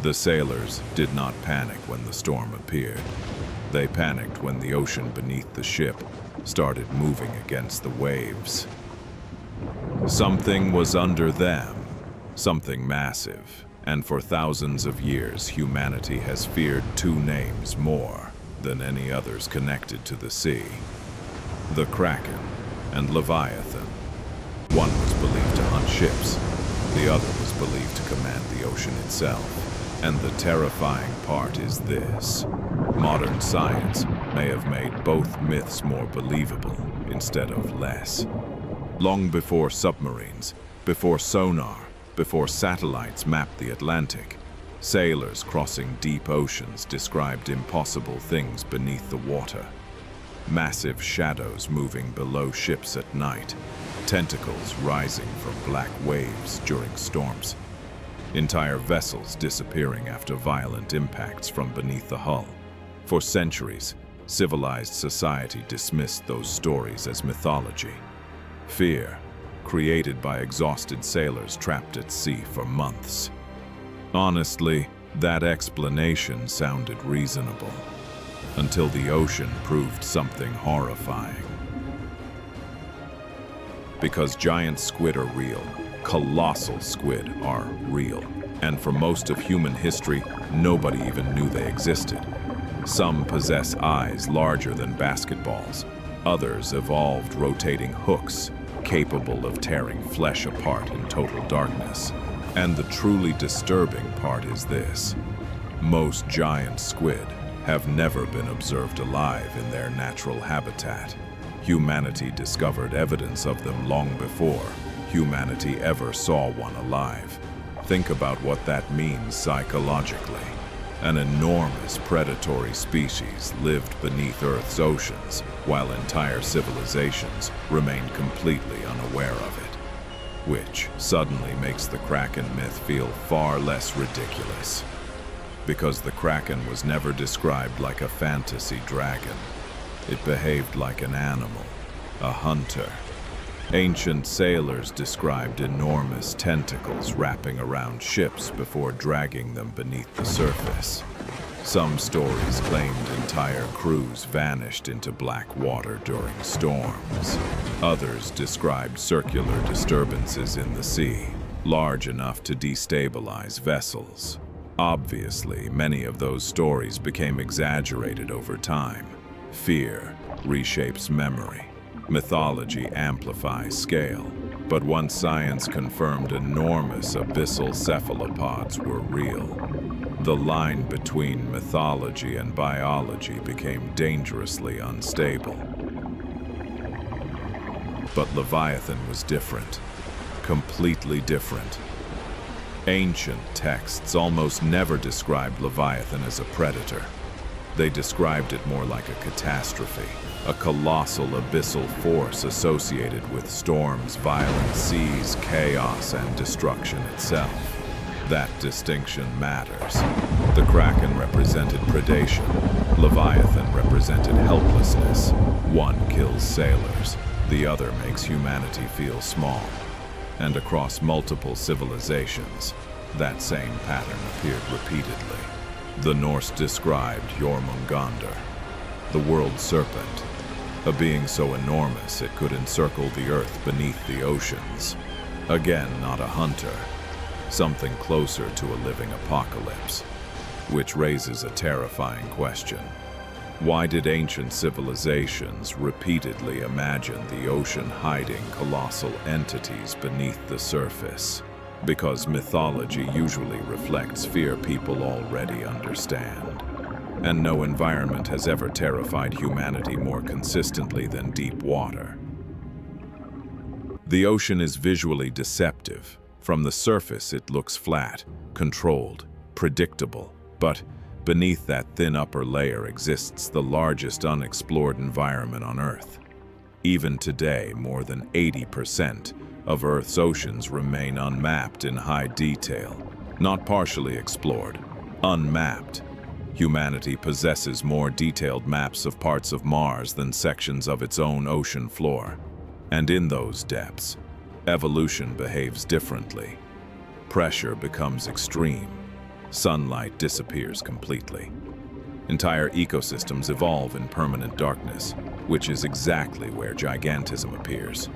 The sailors did not panic when the storm appeared. They panicked when the ocean beneath the ship started moving against the waves. Something was under them, something massive, and for thousands of years humanity has feared two names more than any others connected to the sea: the Kraken and Leviathan. One was believed to hunt ships, the other was believed to command the ocean itself. And the terrifying part is this: modern science may have made both myths more believable instead of less. Long before submarines, before sonar, before satellites mapped the Atlantic, sailors crossing deep oceans described impossible things beneath the water. Massive shadows moving below ships at night, tentacles rising from black waves during storms, entire vessels disappearing after violent impacts from beneath the hull. For centuries, civilized society dismissed those stories as mythology. Fear, created by exhausted sailors trapped at sea for months. Honestly, that explanation sounded reasonable, until the ocean proved something horrifying. Because giant squid are real, colossal squid are real. And for most of human history, nobody even knew they existed. Some possess eyes larger than basketballs. Others evolved rotating hooks, capable of tearing flesh apart in total darkness. And the truly disturbing part is this: most giant squid have never been observed alive in their natural habitat. Humanity discovered evidence of them long before humanity ever saw one alive. Think about what that means psychologically. An enormous predatory species lived beneath Earth's oceans, while entire civilizations remained completely unaware of it. Which suddenly makes the Kraken myth feel far less ridiculous. Because the Kraken was never described like a fantasy dragon. It behaved like an animal, a hunter. Ancient sailors described enormous tentacles wrapping around ships before dragging them beneath the surface. Some stories claimed entire crews vanished into black water during storms. Others described circular disturbances in the sea, large enough to destabilize vessels. Obviously, many of those stories became exaggerated over time. Fear reshapes memory. Mythology amplifies scale. But once science confirmed enormous abyssal cephalopods were real, the line between mythology and biology became dangerously unstable. But Leviathan was different. Completely different. Ancient texts almost never described Leviathan as a predator. They described it more like a catastrophe, a colossal abyssal force associated with storms, violent seas, chaos, and destruction itself. That distinction matters. The Kraken represented predation. Leviathan represented helplessness. One kills sailors, the other makes humanity feel small. And across multiple civilizations, that same pattern appeared repeatedly. The Norse described Jormungandr, the world serpent, a being so enormous it could encircle the earth beneath the oceans. Again, not a hunter, something closer to a living apocalypse, which raises a terrifying question. Why did ancient civilizations repeatedly imagine the ocean hiding colossal entities beneath the surface? Because mythology usually reflects fear people already understand. And no environment has ever terrified humanity more consistently than deep water. The ocean is visually deceptive. From the surface, it looks flat, controlled, predictable. But beneath that thin upper layer exists the largest unexplored environment on Earth. Even today, more than 80% of Earth's oceans remain unmapped in high detail, not partially explored, unmapped. Humanity possesses more detailed maps of parts of Mars than sections of its own ocean floor. And in those depths, evolution behaves differently. Pressure becomes extreme. sunlight disappears completely. Entire ecosystems evolve in permanent darkness, which is exactly where gigantism appears.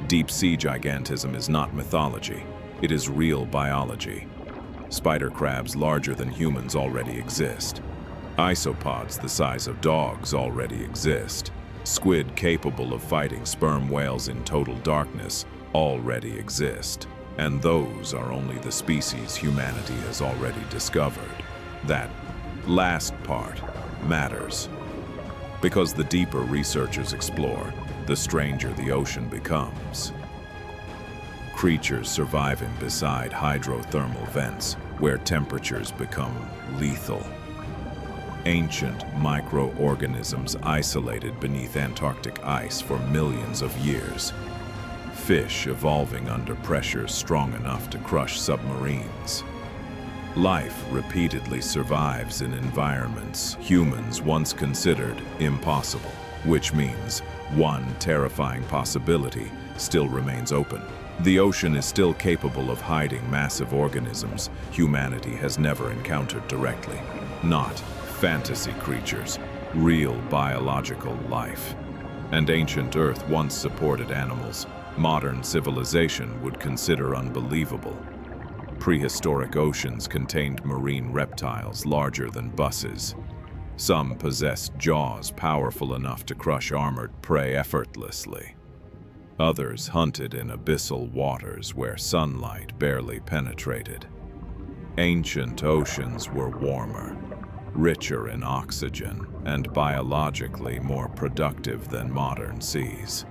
Deep-sea gigantism is not mythology, it is real biology. Spider crabs larger than humans already exist. Isopods the size of dogs already exist. Squid capable of fighting sperm whales in total darkness already exist. And those are only the species humanity has already discovered. That last part matters. Because the deeper researchers explore, the stranger the ocean becomes. Creatures surviving beside hydrothermal vents, where temperatures become lethal. Ancient microorganisms isolated beneath Antarctic ice for millions of years. Fish evolving under pressure strong enough to crush submarines. Life repeatedly survives in environments humans once considered impossible, which means one terrifying possibility still remains open. The ocean is still capable of hiding massive organisms humanity has never encountered directly. Not fantasy creatures, real biological life. And ancient Earth once supported animals modern civilization would consider unbelievable. Prehistoric oceans contained marine reptiles larger than buses. Some possessed jaws powerful enough to crush armored prey effortlessly. Others hunted in abyssal waters where sunlight barely penetrated. Ancient oceans were warmer, richer in oxygen, and biologically more productive than modern seas.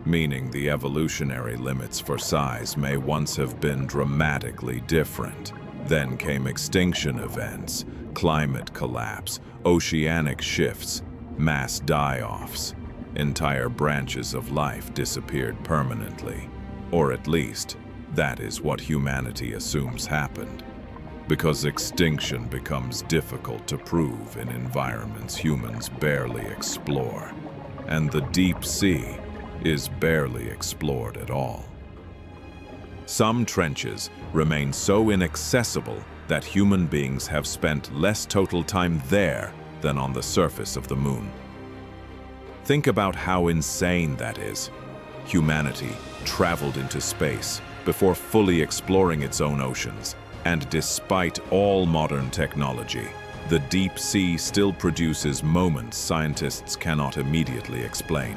Meaning the evolutionary limits for size may once have been dramatically different. Then came extinction events, climate collapse, oceanic shifts, mass die-offs. Entire branches of life disappeared permanently, or at least, that is what humanity assumes happened. Because extinction becomes difficult to prove in environments humans barely explore, and the deep sea is barely explored at all. Some trenches remain so inaccessible that human beings have spent less total time there than on the surface of the moon. Think about how insane that is. Humanity traveled into space before fully exploring its own oceans, and despite all modern technology, the deep sea still produces moments scientists cannot immediately explain.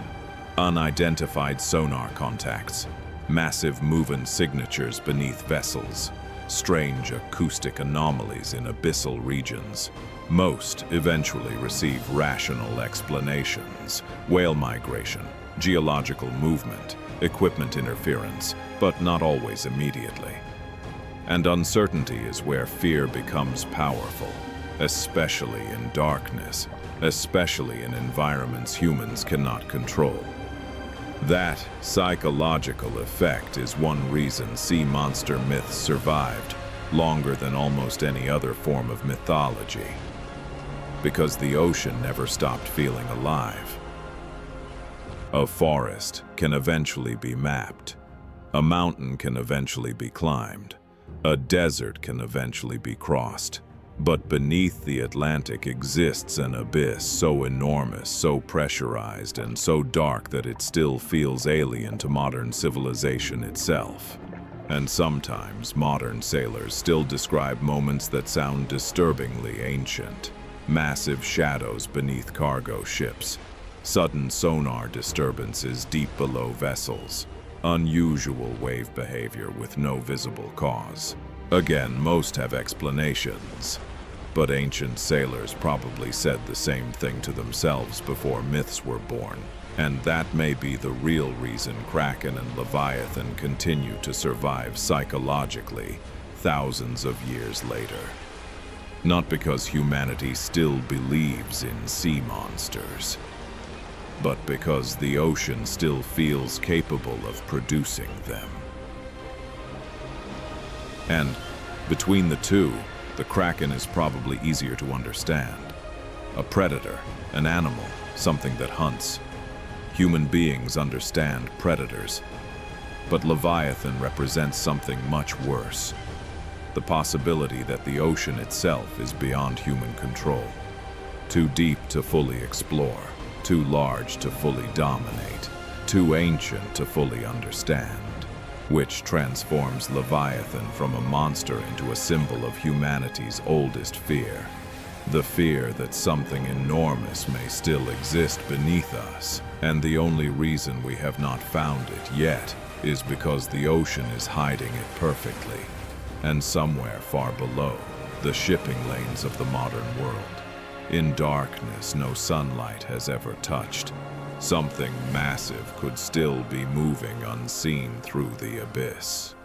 Unidentified sonar contacts, massive movement signatures beneath vessels, strange acoustic anomalies in abyssal regions. Most eventually receive rational explanations: whale migration, geological movement, equipment interference, but not always immediately. And uncertainty is where fear becomes powerful, especially in darkness, especially in environments humans cannot control. That psychological effect is one reason sea monster myths survived longer than almost any other form of mythology. Because the ocean never stopped feeling alive. A forest can eventually be mapped. A mountain can eventually be climbed. A desert can eventually be crossed. But beneath the Atlantic exists an abyss so enormous, so pressurized, and so dark that it still feels alien to modern civilization itself. And sometimes modern sailors still describe moments that sound disturbingly ancient. Massive shadows beneath cargo ships, sudden sonar disturbances deep below vessels, unusual wave behavior with no visible cause. Again, most have explanations, but ancient sailors probably said the same thing to themselves before myths were born, and that may be the real reason Kraken and Leviathan continue to survive psychologically thousands of years later. Not because humanity still believes in sea monsters, but because the ocean still feels capable of producing them. And between the two, the Kraken is probably easier to understand. A predator, an animal, something that hunts. Human beings understand predators. But Leviathan represents something much worse. The possibility that the ocean itself is beyond human control. Too deep to fully explore, too large to fully dominate, too ancient to fully understand, which transforms Leviathan from a monster into a symbol of humanity's oldest fear. The fear that something enormous may still exist beneath us, and the only reason we have not found it yet is because the ocean is hiding it perfectly, and somewhere far below, the shipping lanes of the modern world. In darkness no sunlight has ever touched, something massive could still be moving unseen through the abyss.